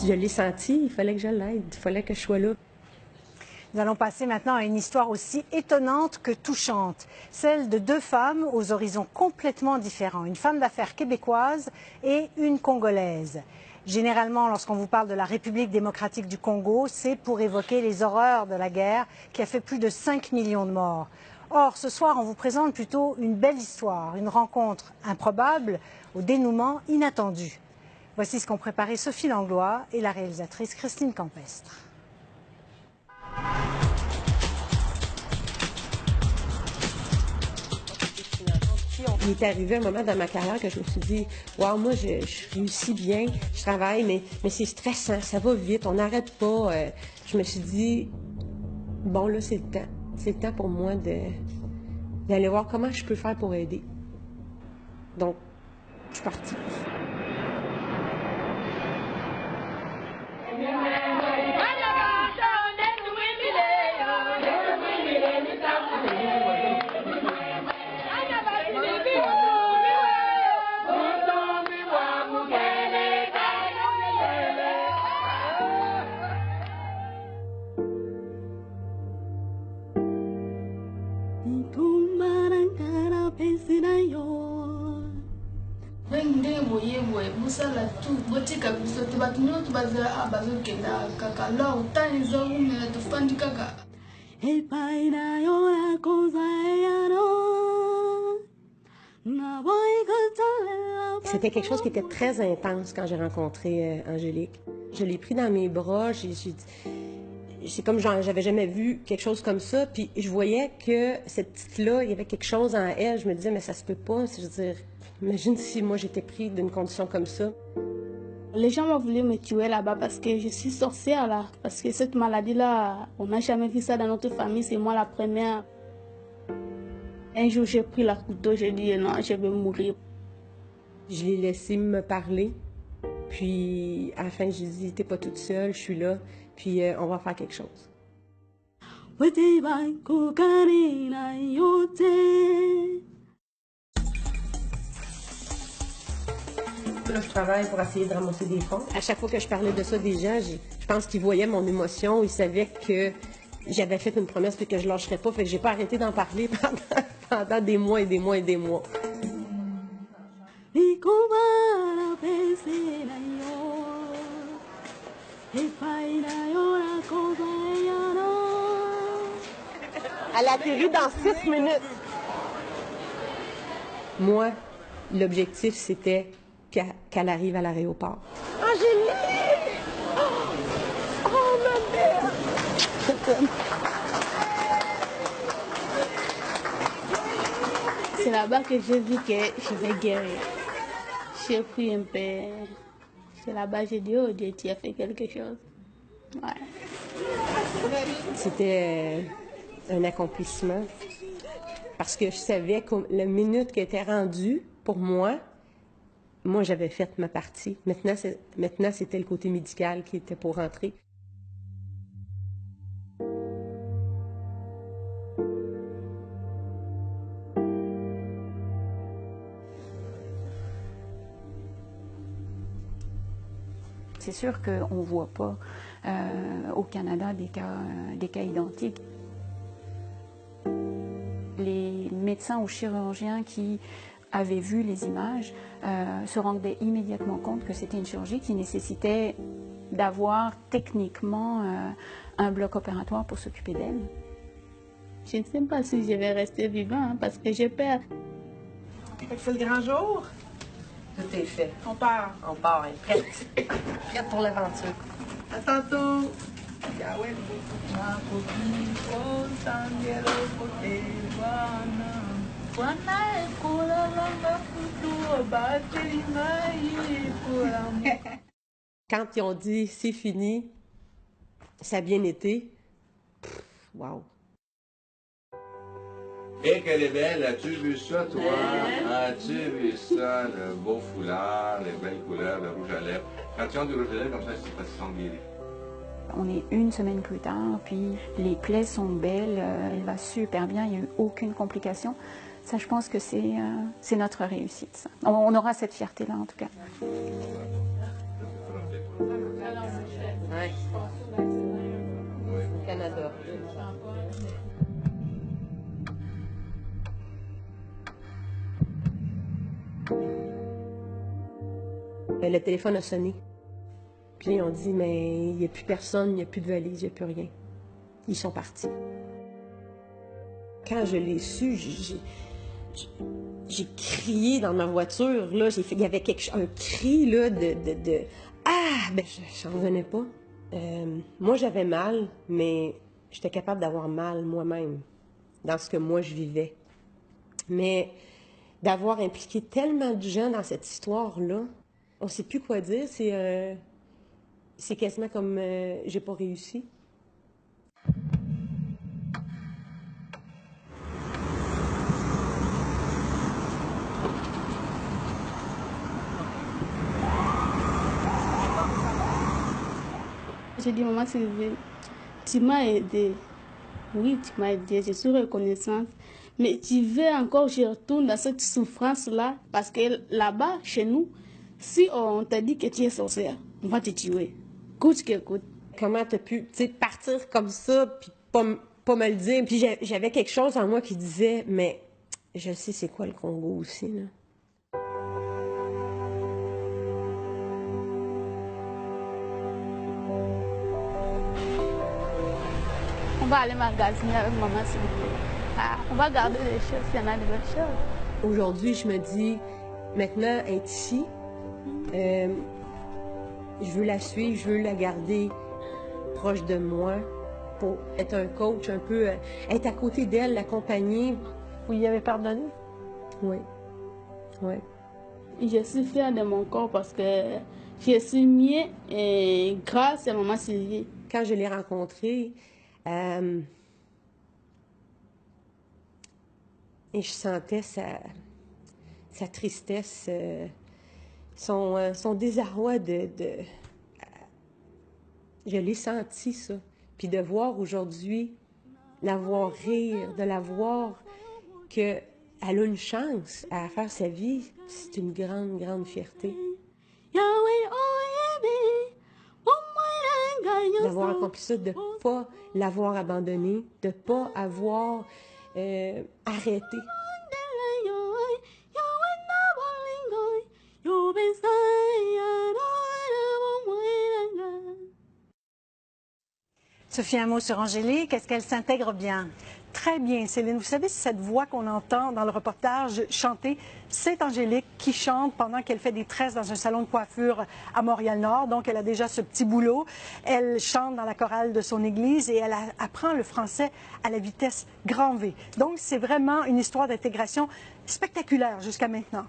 je l'ai senti, il fallait que je l'aide, il fallait que je sois là. Nous allons passer maintenant à une histoire aussi étonnante que touchante, celle de deux femmes aux horizons complètement différents, une femme d'affaires québécoise et une congolaise. Généralement, lorsqu'on vous parle de la République démocratique du Congo, c'est pour évoquer les horreurs de la guerre qui a fait plus de 5 millions de morts. Or, ce soir, on vous présente plutôt une belle histoire, une rencontre improbable au dénouement inattendu. Voici ce qu'ont préparé Sophie Langlois et la réalisatrice Christine Campestre. Il est arrivé un moment dans ma carrière que je me suis dit, wow, moi, je réussis bien, je travaille, mais c'est stressant, ça va vite, on n'arrête pas. Je me suis dit, bon, là, c'est le temps. C'est le temps pour moi d'aller voir comment je peux faire pour aider. Donc, je suis partie. C'était quelque chose qui était très intense quand j'ai rencontré Angélique. Je l'ai pris dans mes bras, c'est comme j'avais jamais vu quelque chose comme ça, puis je voyais que cette petite-là, il y avait quelque chose en elle. Je me disais, mais ça se peut pas. Je veux dire, imagine si moi j'étais prise d'une condition comme ça. Les gens m'ont voulu me tuer là-bas parce que je suis sorcière là. Parce que cette maladie-là, on n'a jamais vu ça dans notre famille, c'est moi la première. Un jour, j'ai pris la couteau, j'ai dit non, je vais mourir. Je l'ai laissé me parler, puis à la fin, j'ai dit, t'es pas toute seule, je suis là, puis on va faire quelque chose. Là, je travaille pour essayer de ramasser des fonds. À chaque fois que je parlais de ça des gens, je pense qu'ils voyaient mon émotion, ils savaient que j'avais fait une promesse et que je lâcherais pas, fait que j'ai pas arrêté d'en parler pendant des mois et des mois et des mois. Elle atterrit dans 6 minutes. Moi, l'objectif, c'était qu'elle arrive à l'aéroport. Angélique! Oh, ma belle! C'est là-bas que j'ai vu que je vais guérir. J'ai pris un peu. C'est là-bas que j'ai dit, oh Dieu, tu as fait quelque chose. Ouais. C'était un accomplissement. Parce que je savais que la minute qui était rendue, pour moi, j'avais fait ma partie. Maintenant, c'était le côté médical qui était pour rentrer. C'est sûr qu'on ne voit pas au Canada des cas identiques. Les médecins ou chirurgiens qui avaient vu les images se rendaient immédiatement compte que c'était une chirurgie qui nécessitait d'avoir techniquement un bloc opératoire pour s'occuper d'elle. Je ne sais pas si je vais rester vivant hein, parce que j'ai peur. C'est le grand jour. Tout est fait. On part. On part, elle est prête. Prête pour l'aventure. À tantôt. Quand ils ont dit c'est fini, ça a bien été. Wow. Et qu'elle est belle, as-tu vu ça, toi? As-tu vu ça, le beau foulard, les belles couleurs, le rouge à lèvres? Quand tu as du rouge à lèvres, comme ça, c'est parce qu'ils sont guéris. On est une semaine plus tard, puis les plaies sont belles, elle va super bien, il n'y a eu aucune complication. Ça, je pense que c'est notre réussite. Ça. On aura cette fierté-là, en tout cas. Ben, le téléphone a sonné. Puis ils ont dit, mais il n'y a plus personne, il n'y a plus de valise, il n'y a plus rien. Ils sont partis. Quand je l'ai su, j'ai crié dans ma voiture. Là, il y avait un cri là, de Ah! Ben, j'en revenais pas. Moi, j'avais mal, mais j'étais capable d'avoir mal moi-même dans ce que moi, je vivais. Mais d'avoir impliqué tellement de gens dans cette histoire-là, on ne sait plus quoi dire. C'est quasiment comme j'ai pas réussi. J'ai dit, maman Sylvie, tu m'as aidé. Oui, tu m'as aidé, je suis reconnaissante. Mais tu veux encore que je retourne dans cette souffrance-là? Parce que là-bas, chez nous, si on t'a dit que tu es sorcière, on va te tuer. Coûte que coûte. Comment t'as pu partir comme ça, puis pas me le dire? Puis j'avais quelque chose en moi qui disait, mais je sais c'est quoi le Congo aussi, là. On va aller magasiner avec maman, s'il vous plaît. Ah, on va garder les choses, s'il y en a de belles choses. Aujourd'hui, je me dis, maintenant, être ici, je veux la suivre, je veux la garder proche de moi pour être un coach, un peu, être à côté d'elle, l'accompagner. Vous y avez pardonné? Oui, oui. Je suis fière de mon corps parce que je suis mieux et grâce à maman Sylvie. Quand je l'ai rencontrée, et je sentais sa tristesse, son désarroi je l'ai senti, ça. Puis de voir aujourd'hui, la voir rire, de la voir qu'elle a une chance à faire sa vie, c'est une grande, grande fierté. D'avoir accompli ça, de ne pas l'avoir abandonné, de ne pas avoir arrêté. Sophie, un mot sur Angélique. Est-ce qu'elle s'intègre bien? Très bien, Céline. Vous savez, cette voix qu'on entend dans le reportage chanter, c'est Angélique qui chante pendant qu'elle fait des tresses dans un salon de coiffure à Montréal-Nord. Donc, elle a déjà ce petit boulot. Elle chante dans la chorale de son église et elle apprend le français à la vitesse grand V. Donc, c'est vraiment une histoire d'intégration spectaculaire jusqu'à maintenant.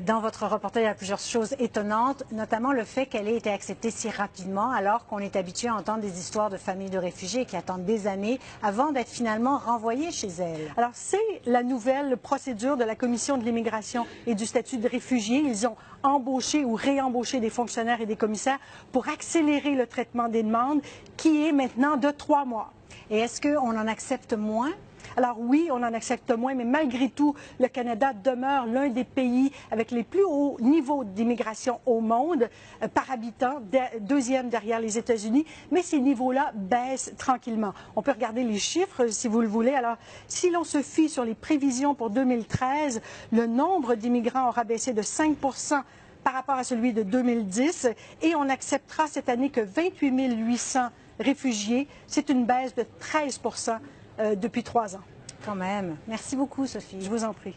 Dans votre reportage, il y a plusieurs choses étonnantes, notamment le fait qu'elle ait été acceptée si rapidement, alors qu'on est habitué à entendre des histoires de familles de réfugiés qui attendent des années avant d'être finalement renvoyées chez elles. Alors, c'est la nouvelle procédure de la Commission de l'immigration et du statut de réfugié. Ils ont embauché ou réembauché des fonctionnaires et des commissaires pour accélérer le traitement des demandes, qui est maintenant de 3 mois. Et est-ce qu'on en accepte moins? Alors oui, on en accepte moins, mais malgré tout, le Canada demeure l'un des pays avec les plus hauts niveaux d'immigration au monde par habitant, deuxième derrière les États-Unis, mais ces niveaux-là baissent tranquillement. On peut regarder les chiffres si vous le voulez. Alors, si l'on se fie sur les prévisions pour 2013, le nombre d'immigrants aura baissé de 5 % par rapport à celui de 2010 et on acceptera cette année que 28 800 réfugiés. C'est une baisse de 13 % depuis 3 ans. Quand même. Merci beaucoup, Sophie. Je vous en prie.